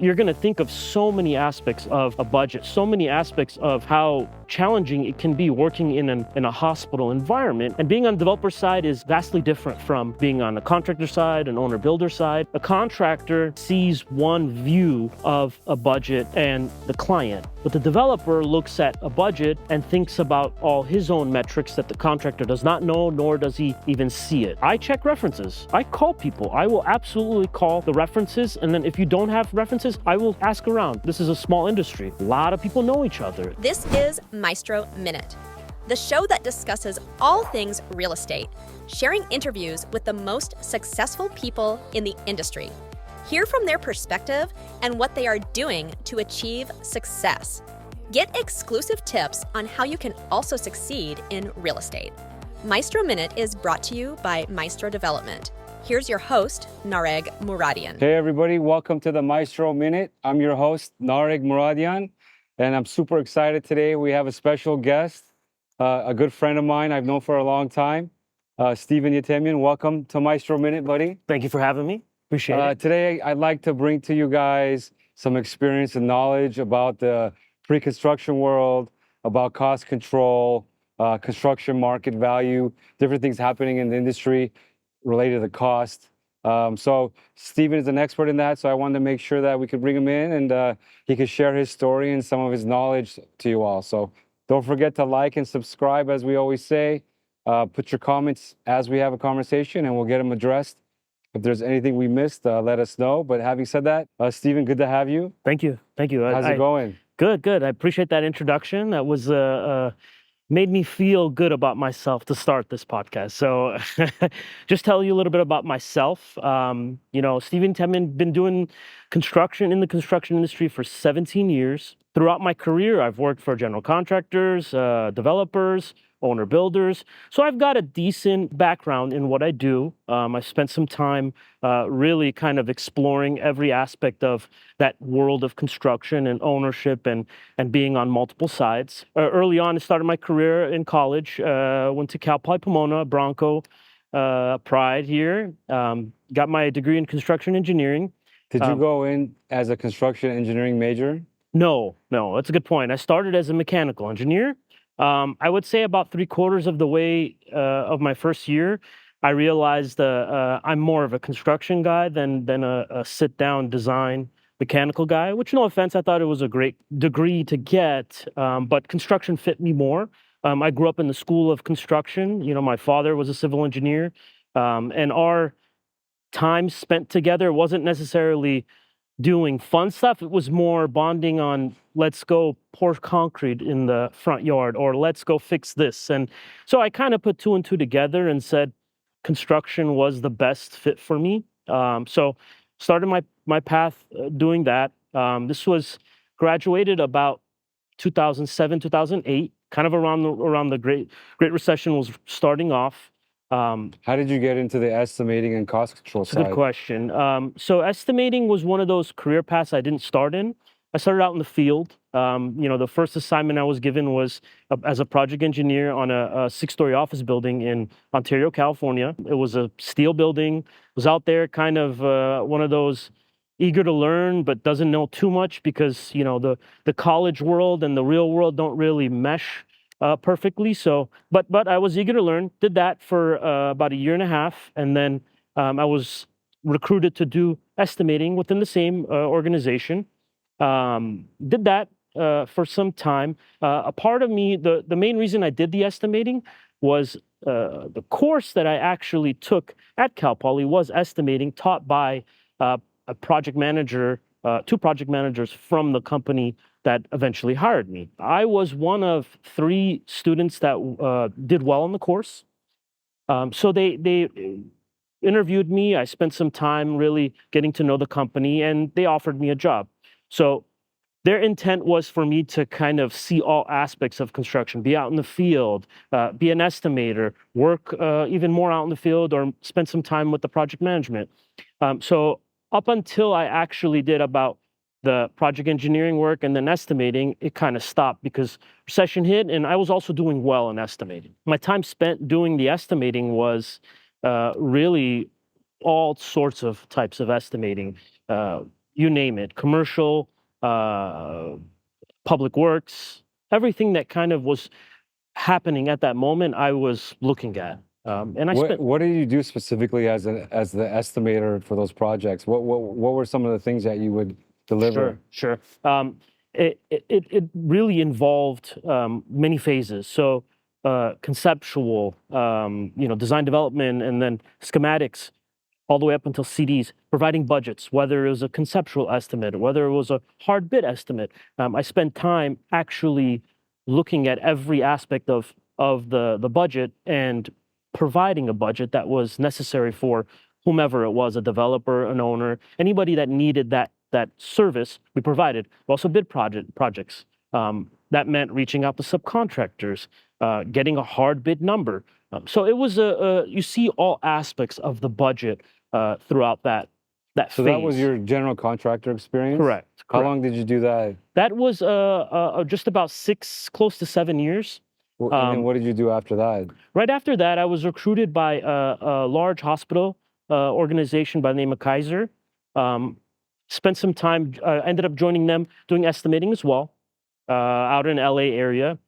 You're going to think of so many aspects of a budget, so many aspects of how challenging it can be working in a hospital environment. And being on the developer side is vastly different from being on the contractor side, an owner-builder side. A contractor sees one view of a budget and the client, but the developer looks at a budget and thinks about all his own metrics that the contractor does not know, nor does he even see it. I check references. I call people. I will absolutely call the references, and then if you don't have references, I will ask around. This is a small industry. A lot of people know each other. This is Maestro Minute, the show that discusses all things real estate, sharing interviews with the most successful people in the industry. Hear from their perspective and what they are doing to achieve success. Get exclusive tips on how you can also succeed in real estate. Maestro Minute is brought to you by Maestro Development. Here's your host, Nareg Muradian. Hey everybody, welcome to the Maestro Minute. I'm your host, Nareg Muradian, and I'm super excited today. We have a special guest, a good friend of mine I've known for a long time, Steven Yetemian. Welcome to Maestro Minute, buddy. Thank you for having me. Appreciate it. Today, I'd like to bring to you guys some experience and knowledge about the pre-construction world, about cost control, construction market value, different things happening in the industry related to the cost. So Steven is an expert in that, so I wanted to make sure that we could bring him in and he could share his story and some of his knowledge to you all. So don't forget to like and subscribe, as we always say. Put your comments as we have a conversation and we'll get them addressed. If there's anything we missed, let us know. But having said that, Steven, good to have you. Thank you. Thank you. How's it going? Good. I appreciate that introduction. That was made me feel good about myself to start this podcast. So just tell you a little bit about myself. Steven Yetemian, been doing construction in the construction industry for 17 years. Throughout my career, I've worked for general contractors, developers, owner builders. So I've got a decent background in what I do. I spent some time really kind of exploring every aspect of that world of construction and ownership and being on multiple sides. Early on, I started my career in college, went to Cal Poly Pomona, Bronco, Pride here, got my degree in construction engineering. Did you go in as a construction engineering major? No, that's a good point. I started as a mechanical engineer. I would say about 3/4 of the way of my first year, I realized I'm more of a construction guy than a sit-down design mechanical guy, which, no offense, I thought it was a great degree to get, but construction fit me more. I grew up in the school of construction. My father was a civil engineer, and our time spent together wasn't necessarily doing fun stuff. It was more bonding on, let's go pour concrete in the front yard, or let's go fix this. And so I kind of put two and two together and said construction was the best fit for me. So started my path doing that. This was graduated about 2007, 2008, kind of around the Great Recession was starting off. How did you get into the estimating and cost control side? Good question. So estimating was one of those career paths I didn't start in. I started out in the field. The first assignment I was given was as a project engineer on a 6-story office building in Ontario, California. It was a steel building. Was out there kind of one of those eager to learn but doesn't know too much, because the college world and the real world don't really mesh perfectly. So, but I was eager to learn. Did that for about a year and a half, and then I was recruited to do estimating within the same organization. Did that for some time. A part of me, the main reason I did the estimating was the course that I actually took at Cal Poly was estimating, taught by a project manager, two project managers from the company that eventually hired me. I was one of 3 students that did well in the course. So they interviewed me. I spent some time really getting to know the company, and they offered me a job. So their intent was for me to kind of see all aspects of construction, be out in the field, be an estimator, work even more out in the field, or spend some time with the project management. So up until I actually did about the project engineering work and then estimating, it kind of stopped because recession hit, and I was also doing well in estimating. My time spent doing the estimating was really all sorts of types of estimating. you name it, commercial, public works, everything that kind of was happening at that moment, I was looking at. And I spent What did you do specifically as the estimator for those projects? What were some of the things that you would deliver? Sure. It really involved many phases. So conceptual, design development, and then schematics, all the way up until CDs, providing budgets, whether it was a conceptual estimate, whether it was a hard bid estimate. I spent time actually looking at every aspect of the budget and providing a budget that was necessary for whomever it was, a developer, an owner, anybody that needed that service, we provided. We also bid projects. That meant reaching out to subcontractors, getting a hard bid number. So it was you see all aspects of the budget throughout that So phase. that was your general contractor experience? Correct. How long did you do that? That was just about close to 7 years. And then what did you do after that? Right after that, I was recruited by a large hospital organization by the name of Kaiser. Spent some time, ended up joining them, doing estimating as well, out in LA area.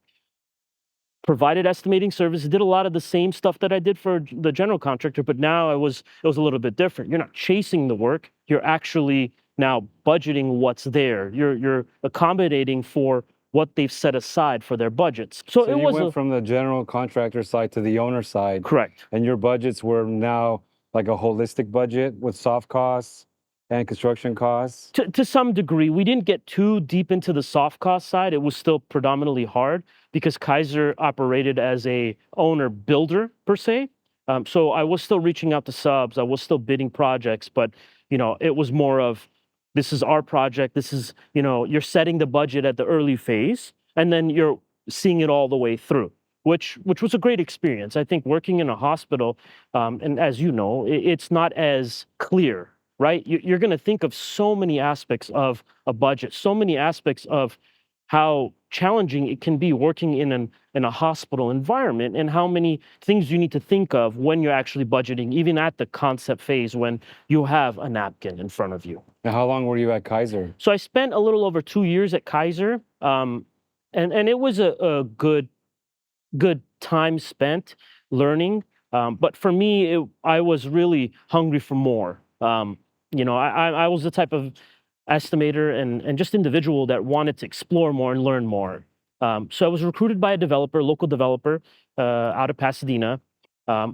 Provided estimating services, did a lot of the same stuff that I did for the general contractor, but now it was a little bit different. You're not chasing the work, you're actually now budgeting what's there. You're accommodating for what they've set aside for their budgets. So it you was went from the general contractor side to the owner side. correct. And your budgets were now like a holistic budget with soft costs and construction costs? To some degree, we didn't get too deep into the soft cost side. It was still predominantly hard because Kaiser operated as a owner builder per se. So I was still reaching out to subs. I was still bidding projects, but it was more of, this is our project. This is, you're setting the budget at the early phase, and then you're seeing it all the way through, which was a great experience. I think working in a hospital, and as you know, it's not as clear, right? You're going to think of so many aspects of a budget, so many aspects of how challenging it can be working in a hospital environment, and how many things you need to think of when you're actually budgeting, even at the concept phase when you have a napkin in front of you. And how long were you at Kaiser? So I spent a little over 2 years at Kaiser, and it was a good time spent learning. But for me, I was really hungry for more. I was the type of estimator and just individual that wanted to explore more and learn more. So I was recruited by a local developer out of Pasadena,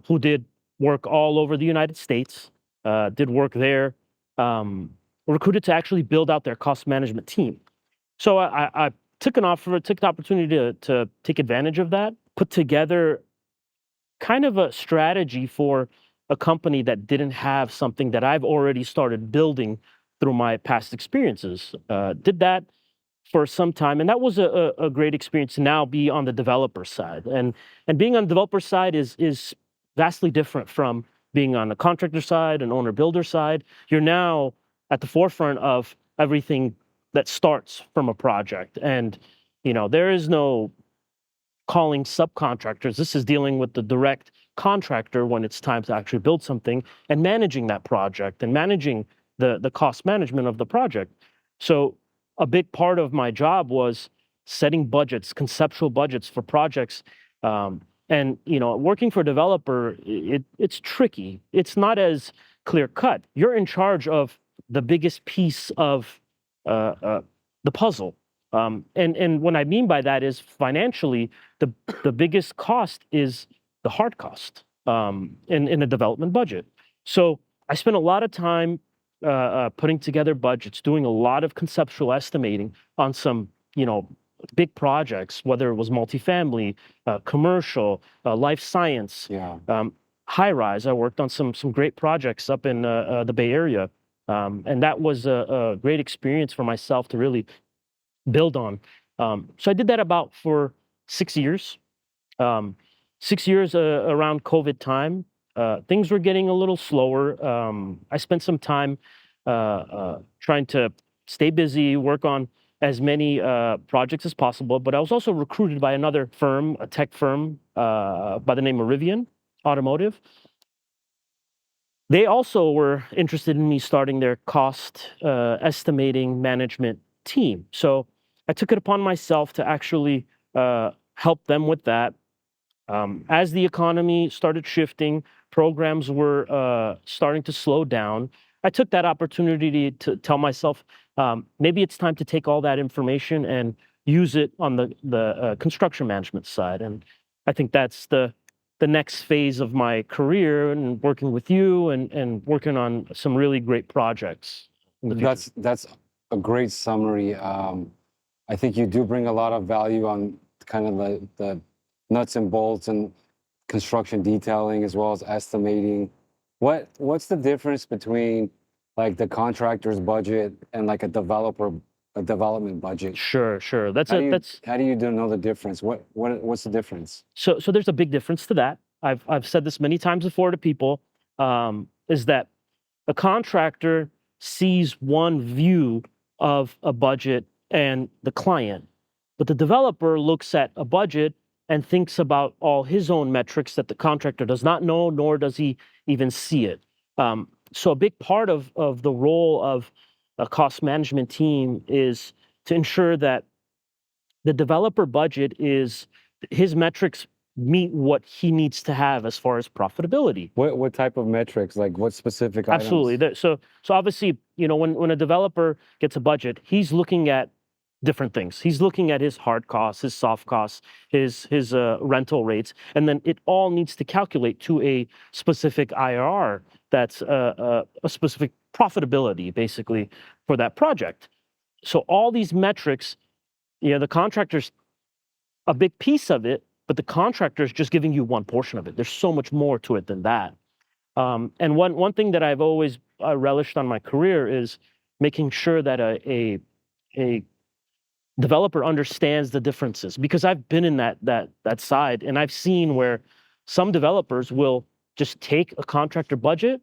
who did work all over the United States, did work there, recruited to actually build out their cost management team. So I took an offer, took the opportunity to take advantage of that, put together kind of a strategy for a company that didn't have something that I've already started building through my past experiences. Did that for some time, and that was a great experience to now be on the developer side. And being on the developer side is vastly different from being on the contractor side and owner builder side. You're now at the forefront of everything that starts from a project. And there is no calling subcontractors. This is dealing with the direct contractor when it's time to actually build something, and managing that project and managing the cost management of the project. So a big part of my job was setting budgets, conceptual budgets for projects. And working for a developer, it's tricky. It's not as clear cut. You're in charge of the biggest piece of the puzzle. And what I mean by that is, financially, the biggest cost is the hard cost in a development budget. So I spent a lot of time putting together budgets, doing a lot of conceptual estimating on some, big projects, whether it was multifamily, commercial, life science, high rise. I worked on some great projects up in the Bay Area, and that was a great experience for myself to really build on. So I did that about for 6 years. 6 years around COVID time. Things were getting a little slower. I spent some time trying to stay busy, work on as many projects as possible, but I was also recruited by another firm, a tech firm by the name of Rivian Automotive. They also were interested in me starting their cost estimating management team. So I took it upon myself to actually help them with that. As the economy started shifting, programs were starting to slow down. I took that opportunity to tell myself maybe it's time to take all that information and use it on the construction management side. And I think that's the next phase of my career and working with you and working on some really great projects in the future. That's a great summary. I think you do bring a lot of value on kind of the nuts and bolts and construction detailing as well as estimating. What's the difference between like the contractor's budget and like a development budget? Sure, sure. That's How a do you that's how do you know the difference? What's the difference? so there's a big difference to that. I've said this many times before to people, is that a contractor sees one view of a budget and the client, but the developer looks at a budget and thinks about all his own metrics that the contractor does not know, nor does he even see it. So a big part of the role of a cost management team is to ensure that the developer budget is his metrics meet what he needs to have as far as profitability. What type of metrics? Like what specific Absolutely. items? So obviously, when a developer gets a budget, he's looking at different things. He's looking at his hard costs, his soft costs, his rental rates, and then it all needs to calculate to a specific IRR that's a specific profitability, basically, for that project. So all these metrics, the contractor's a big piece of it, but the contractor is just giving you one portion of it. There's so much more to it than that. And one thing that I've always relished on my career is making sure that a developer understands the differences, because I've been in that side, and I've seen where some developers will just take a contractor budget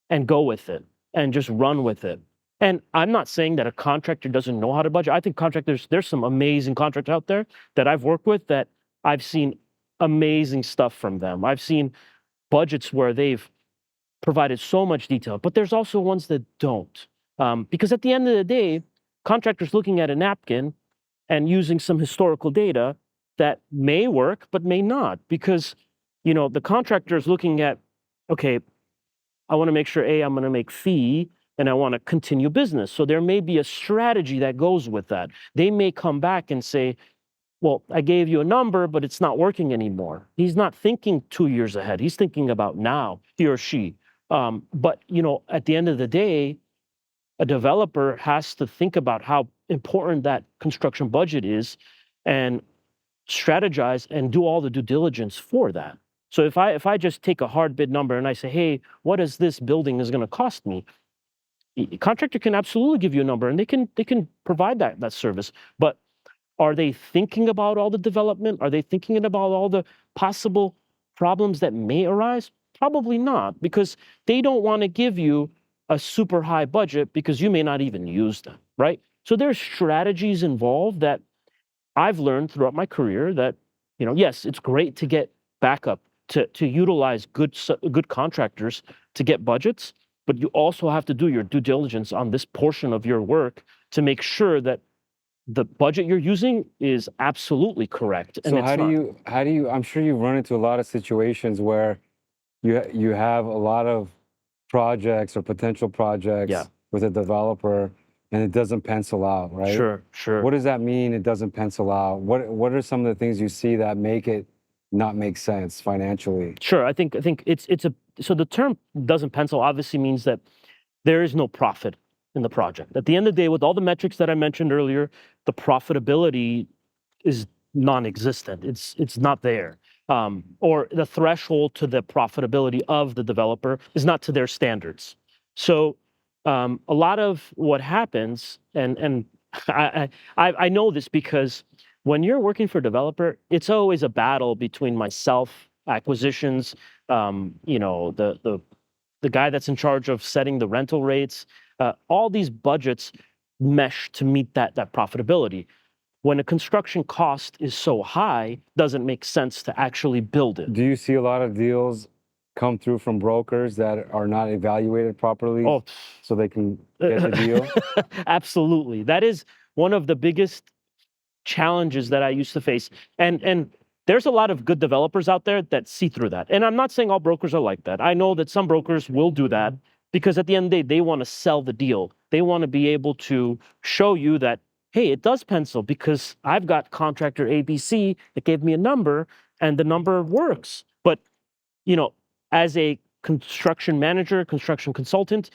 and go with it and just run with it. And I'm not saying that a contractor doesn't know how to budget. I think there's some amazing contractors out there that I've worked with that I've seen amazing stuff from them. I've seen budgets where they've provided so much detail, but there's also ones that don't. Because at the end of the day, contractors looking at a napkin and using some historical data that may work, but may not, because, the contractor is looking at, okay, I want to make sure, I'm going to make fee and I want to continue business. So there may be a strategy that goes with that. They may come back and say, well, I gave you a number, but it's not working anymore. He's not thinking 2 years ahead. He's thinking about now, he or she. But, at the end of the day, a developer has to think about how important that construction budget is and strategize and do all the due diligence for that. So if I just take a hard bid number and I say, hey, what is this building is going to cost me? A contractor can absolutely give you a number and they can provide that service. But are they thinking about all the development? Are they thinking about all the possible problems that may arise? Probably not, because they don't want to give you a super high budget because you may not even use them, right? So there's strategies involved that I've learned throughout my career that, yes, it's great to get backup, to utilize good contractors to get budgets, but you also have to do your due diligence on this portion of your work to make sure that the budget you're using is absolutely correct. And So it's how not. do you, I'm sure you've run into a lot of situations where you have a lot of projects or potential projects Yeah. with a developer and it doesn't pencil out, right? Sure. What does that mean? It doesn't pencil out. What are some of the things you see that make it not make sense financially? Sure. I think so the term doesn't pencil obviously means that there is no profit in the project. At the end of the day, with all the metrics that I mentioned earlier, the profitability is non-existent. It's not there. Or the threshold to the profitability of the developer is not to their standards. So a lot of what happens, and I know this because when you're working for a developer, it's always a battle between myself, acquisitions, the guy that's in charge of setting the rental rates. All these budgets mesh to meet that profitability. When a construction cost is so high, doesn't make sense to actually build it. Do you see a lot of deals come through from brokers that are not evaluated properly Oh, so they can get the deal? absolutely. That is one of the biggest challenges that I used to face. And there's a lot of good developers out there that see through that. And I'm not saying all brokers are like that. I know that some brokers will do that because at the end of the day, they want to sell the deal. They want to be able to show you that, hey, it does pencil because I've got contractor ABC that gave me a number and the number works. But, as a construction manager, construction consultant,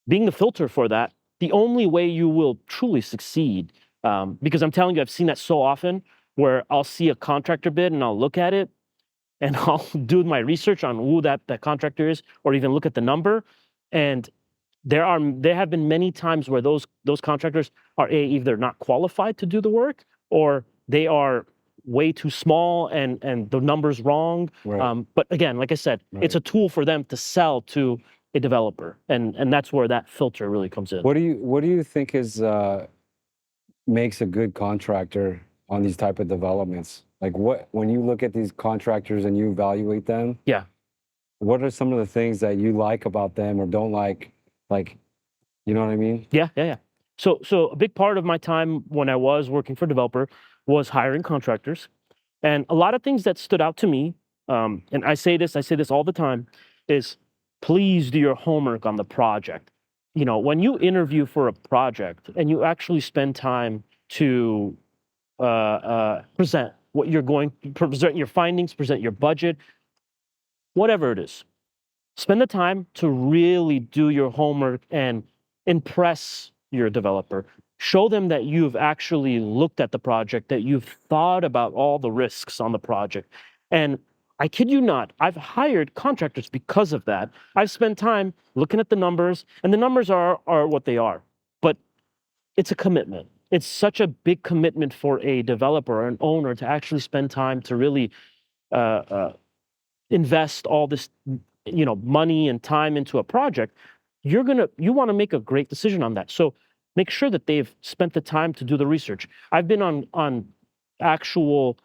being the filter for that, the only way you will truly succeed, because I'm telling you, I've seen that so often where I'll see a contractor bid and I'll look at it and I'll do my research on who that contractor is, or even look at the number. And there have been many times where those contractors are either not qualified to do the work, or they are way too small and the number's wrong. Right. But again, like I said, it's a tool for them to sell to a developer, and that's where that filter really comes in. What do you think is makes a good contractor on these type of developments? Like when you look at these contractors and you evaluate them, Yeah. what are some of the things that you like about them or don't like? Like, you know what I mean? Yeah. So a big part of my time when I was working for a developer was hiring contractors, and a lot of things that stood out to me, and I say this all the time, is please do your homework on the project. When you interview for a project and you actually spend time to present what you're going, present your findings, present your budget, whatever it is, spend the time to really do your homework and impress your developer. Show them that you've actually looked at the project, that you've thought about all the risks on the project. And I kid you not, I've hired contractors because of that. I've spent time looking at the numbers, and the numbers are what they are. But it's a commitment. It's such a big commitment for a developer or an owner to actually spend time to really invest all this, money and time into a project. You want to make a great decision on that. So make sure that they've spent the time to do the research. I've been on actual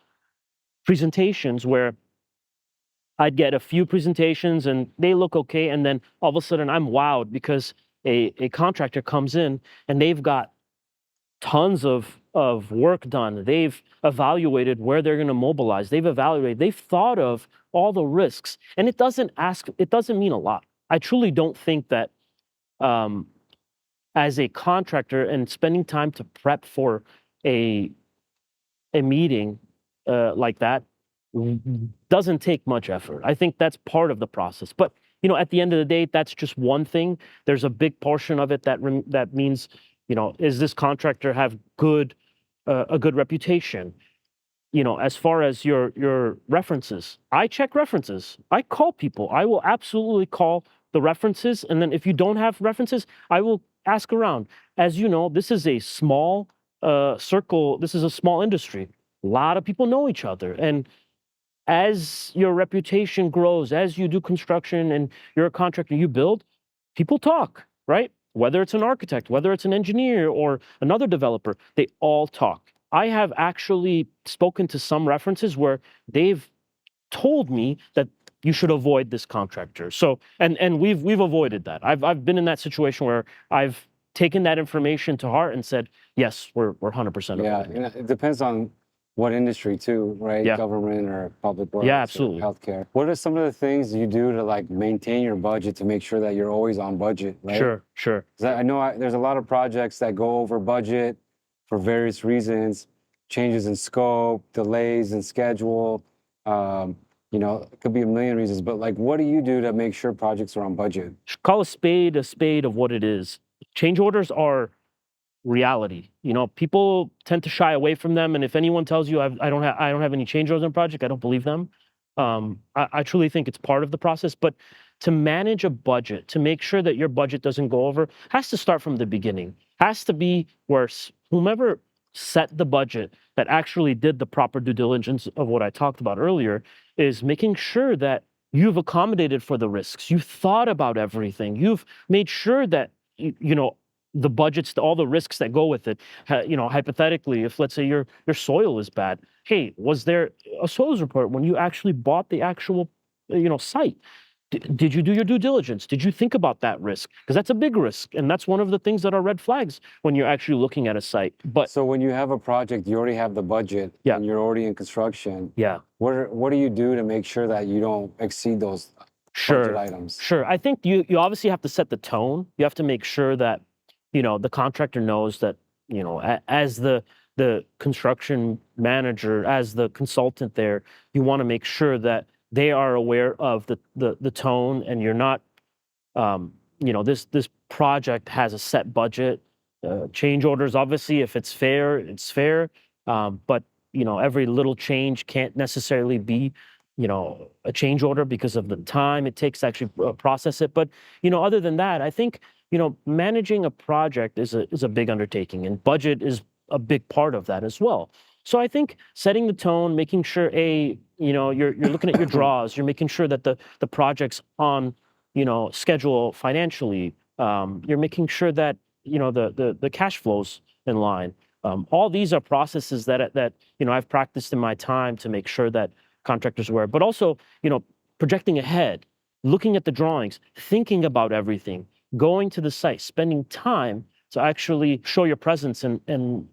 presentations where I'd get a few presentations and they look okay, and then all of a sudden I'm wowed because a contractor comes in and they've got tons of work done. They've evaluated where they're going to mobilize. They've thought of all the risks, and it doesn't mean a lot. I truly don't think that as a contractor and spending time to prep for a meeting like that doesn't take much effort. I think that's part of the process. But at the end of the day, that's just one thing. There's a big portion of it that means, is this contractor have a good reputation? As far as your references, I check references. I call people. I will absolutely call the references, and then if you don't have references, I will ask around. As you know, this is a small circle. This is a small industry. A lot of people know each other, and as your reputation grows, as you do construction and you're a contractor, you build, people talk, right? Whether it's an architect, whether it's an engineer or another developer, they all talk. I have actually spoken to some references where they've told me that you should avoid this contractor. So, and we've avoided that. I've been in that situation where I've taken that information to heart and said, yes, we're 100% Yeah, avoiding it. and it depends on what industry too, right? Yeah. Government or public works. Yeah, or absolutely. healthcare. What are some of the things you do to like maintain your budget to make sure that you're always on budget, right? Sure. 'Cause I know there's a lot of projects that go over budget for various reasons, changes in scope, delays in schedule. It could be a million reasons, but like, what do you do to make sure projects are on budget? Call a spade of what it is. Change orders are reality. People tend to shy away from them, and if anyone tells you I don't have any change orders on a project, I don't believe them. I truly think it's part of the process, but to manage a budget, to make sure that your budget doesn't go over, has to start from the beginning. Has to be where whomever set the budget that actually did the proper due diligence of what I talked about earlier is making sure that you've accommodated for the risks. You've thought about everything. You've made sure that the budgets, all the risks that go with it. Hypothetically, if let's say your soil is bad, hey, was there a soils report when you actually bought the actual site? Did you do your due diligence? Did you think about that risk? Because that's a big risk, and that's one of the things that are red flags when you're actually looking at a site. But So when you have a project, you already have the budget, Yeah. and you're already in construction. yeah, What do you do to make sure that you don't exceed those budget sure, items? sure. I think you obviously have to set the tone. You have to make sure that the contractor knows that as the construction manager, as the consultant there, you want to make sure that they are aware of the tone, and you're not this project has a set budget. Change orders, obviously, if it's fair, it's fair. But every little change can't necessarily be a change order because of the time it takes to actually process it. But other than that, I think managing a project is a big undertaking, and budget is a big part of that as well. So I think setting the tone, making sure you're looking at your draws, you're making sure that the project's on schedule financially. You're making sure that the cash flows in line. All these are processes that I've practiced in my time to make sure that contractors are aware. But also projecting ahead, looking at the drawings, thinking about everything, going to the site, spending time to actually show your presence and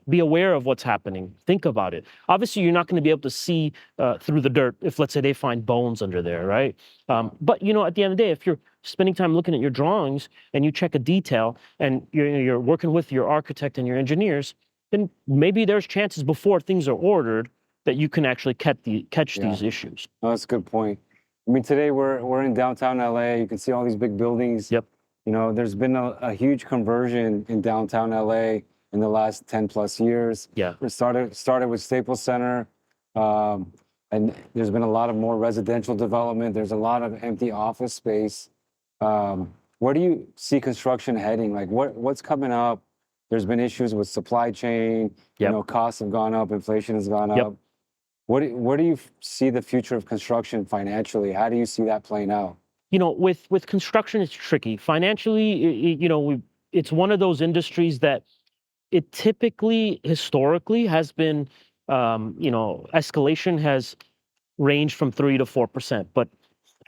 be aware of what's happening. Think about it. Obviously, you're not going to be able to see through the dirt if, let's say, they find bones under there, right? But at the end of the day, if you're spending time looking at your drawings and you check a detail and you're working with your architect and your engineers, then maybe there's chances before things are ordered that you can actually catch these issues. Oh, that's a good point. I mean, today we're in downtown LA. You can see all these big buildings. Yep. There's been a huge conversion in downtown LA in the last 10 plus years. Yeah. It started with Staples Center, and there's been a lot of more residential development. There's a lot of empty office space. Where do you see construction heading? Like what's coming up? There's been issues with supply chain. Yep. Costs have gone up, inflation has gone Yep. up. Where do you see the future of construction financially? How do you see that playing out? With construction, it's tricky. Financially, it's one of those industries that it typically, historically, has been, escalation has ranged from 3 to 4%. But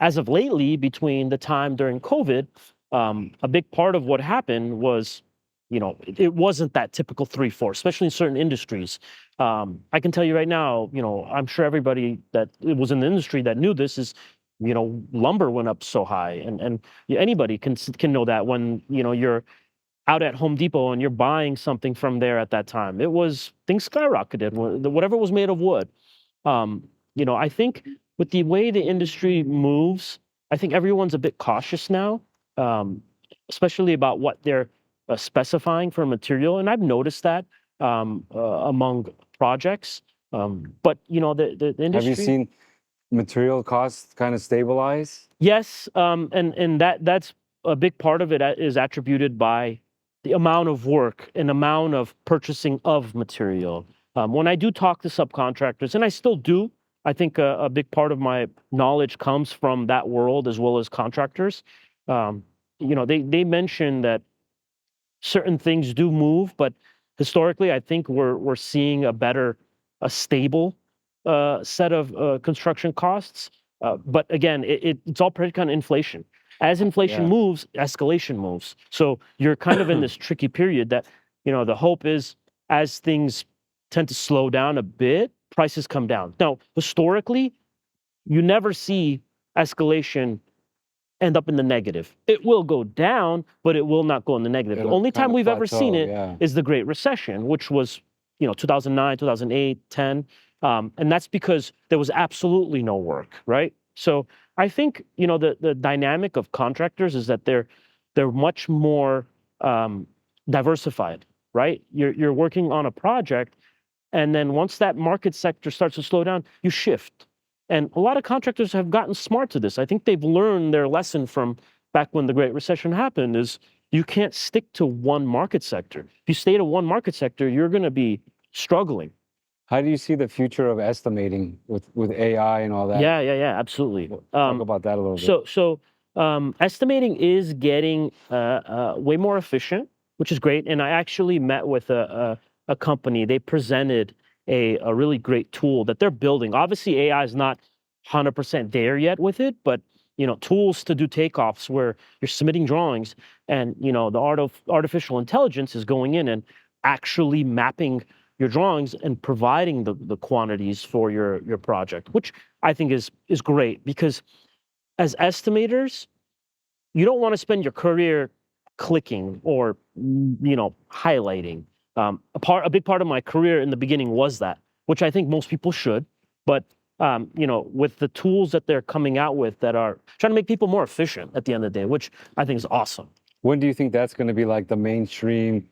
as of lately, between the time during COVID, a big part of what happened was, it wasn't that typical 3-4, especially in certain industries. I can tell you right now, I'm sure everybody that was in the industry that knew this is, lumber went up so high, and anybody can know that when you're out at Home Depot and you're buying something from there at that time. Things skyrocketed. Whatever was made of wood. I think with the way the industry moves, I think everyone's a bit cautious now, especially about what they're specifying for material, and I've noticed that among projects. But the industry. Have you seen material costs kind of stabilize? Yes, and that's a big part of it is attributed by the amount of work and amount of purchasing of material. When I do talk to subcontractors, and I still do, I think a big part of my knowledge comes from that world as well as contractors. They mention that certain things do move, but historically, I think we're seeing a stable set of construction costs. But again, it's all predicated on inflation. As inflation moves, escalation moves. So you're kind of in this tricky period that, the hope is as things tend to slow down a bit, prices come down. Now, historically, you never see escalation end up in the negative. It will go down, but it will not go in the negative. The only time we've ever seen it is the Great Recession, which was, 2009, 2008, 10. And that's because there was absolutely no work, right? So I think, the dynamic of contractors is that they're much more diversified, right? You're working on a project, and then once that market sector starts to slow down, you shift. And a lot of contractors have gotten smart to this. I think they've learned their lesson from back when the Great Recession happened is you can't stick to one market sector. If you stay to one market sector, you're going to be struggling. How do you see the future of estimating with AI and all that? Yeah, absolutely. Talk about that a little bit. So estimating is getting way more efficient, which is great. And I actually met with a company. They presented a really great tool that they're building. Obviously, AI is not 100% there yet with it, but tools to do takeoffs where you're submitting drawings, and the art of artificial intelligence is going in and actually mapping your drawings and providing the quantities for your project, which I think is great, because as estimators, you don't want to spend your career clicking or highlighting. A big part of my career in the beginning was that, which I think most people should, but with the tools that they're coming out with that are trying to make people more efficient at the end of the day, which I think is awesome. When do you think that's going to be like the mainstream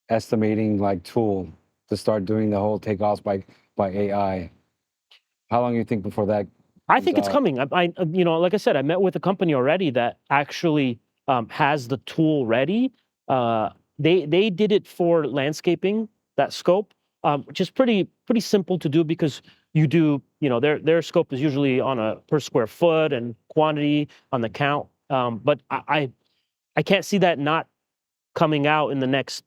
estimating like tool to start doing the whole takeoffs by AI? How long do you think before that? I think it's coming. I like I said, I met with a company already that actually has the tool ready. They did it for landscaping, that scope, which is pretty simple to do, because you do, their scope is usually on a per square foot and quantity on the count. But I can't see that not coming out in the next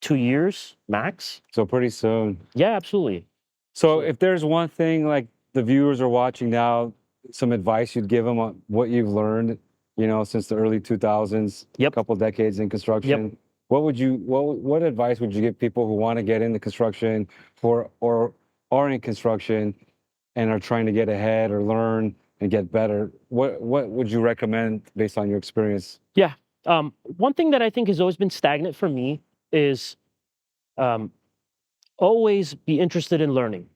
2 years max. So pretty soon. Yeah, absolutely. So if there's one thing like the viewers are watching now, some advice you'd give them on what you've learned, since the early 2000s, Yep. a couple decades in construction. Yep. What advice would you give people who want to get into construction or are in construction and are trying to get ahead or learn and get better? What would you recommend based on your experience? Yeah. One thing that I think has always been stagnant for me is always be interested in learning.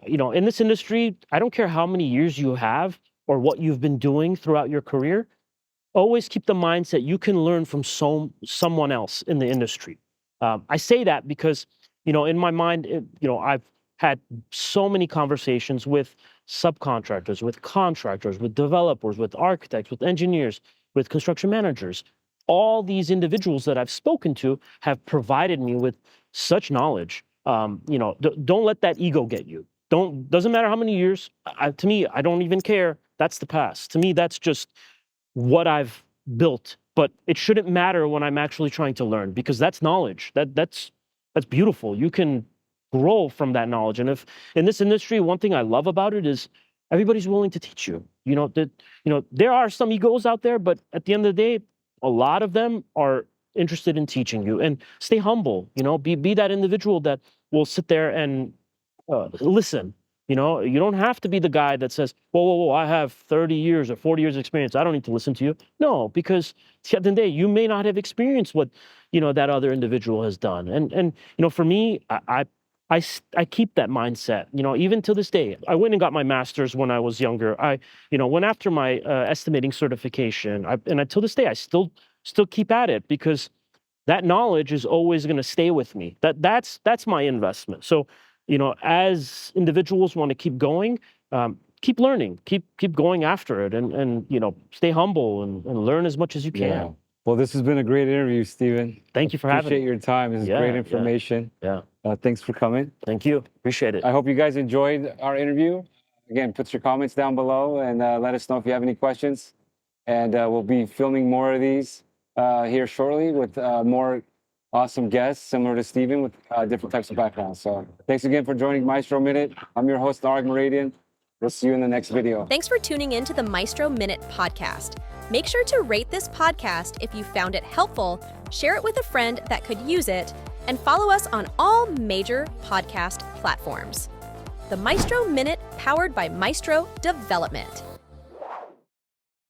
In this industry, I don't care how many years you have or what you've been doing throughout your career. Always keep the mindset you can learn from someone else in the industry. I say that because, in my mind, I've had so many conversations with subcontractors, with contractors, with developers, with architects, with engineers, with construction managers. All these individuals that I've spoken to have provided me with such knowledge. Don't let that ego get you. Doesn't matter how many years. To me, I don't even care. That's the past. To me, that's just what I've built. But it shouldn't matter when I'm actually trying to learn, because that's knowledge. That's beautiful. You can grow from that knowledge. And if in this industry, one thing I love about it is everybody's willing to teach you. There are some egos out there, but at the end of the day, a lot of them are interested in teaching you. And stay humble. Be that individual that will sit there and listen. You don't have to be the guy that says, whoa, I have 30 years or 40 years experience, I don't need to listen to you. No, because at the end of the day, you may not have experienced what, that other individual has done. And for me, I keep that mindset, even to this day. I went and got my master's when I was younger. I went after my estimating certification. And to this day, I still keep at it, because that knowledge is always going to stay with me. That's my investment. So, as individuals want to keep going, keep learning, keep going after it, and stay humble and learn as much as you can. Yeah. Well, this has been a great interview, Steven. Thank you for having me. Appreciate your time. This is great information. Yeah. Thanks for coming. Thank you. Appreciate it. I hope you guys enjoyed our interview. Again, put your comments down below and let us know if you have any questions. And we'll be filming more of these here shortly with more awesome guests similar to Steven with different types of backgrounds. So thanks again for joining Maestro Minute. I'm your host, Narg Meridian. We'll see you in the next video. Thanks for tuning in to the Maestro Minute podcast. Make sure to rate this podcast if you found it helpful, share it with a friend that could use it, and follow us on all major podcast platforms. The Maestro Minute, powered by Maestro Development.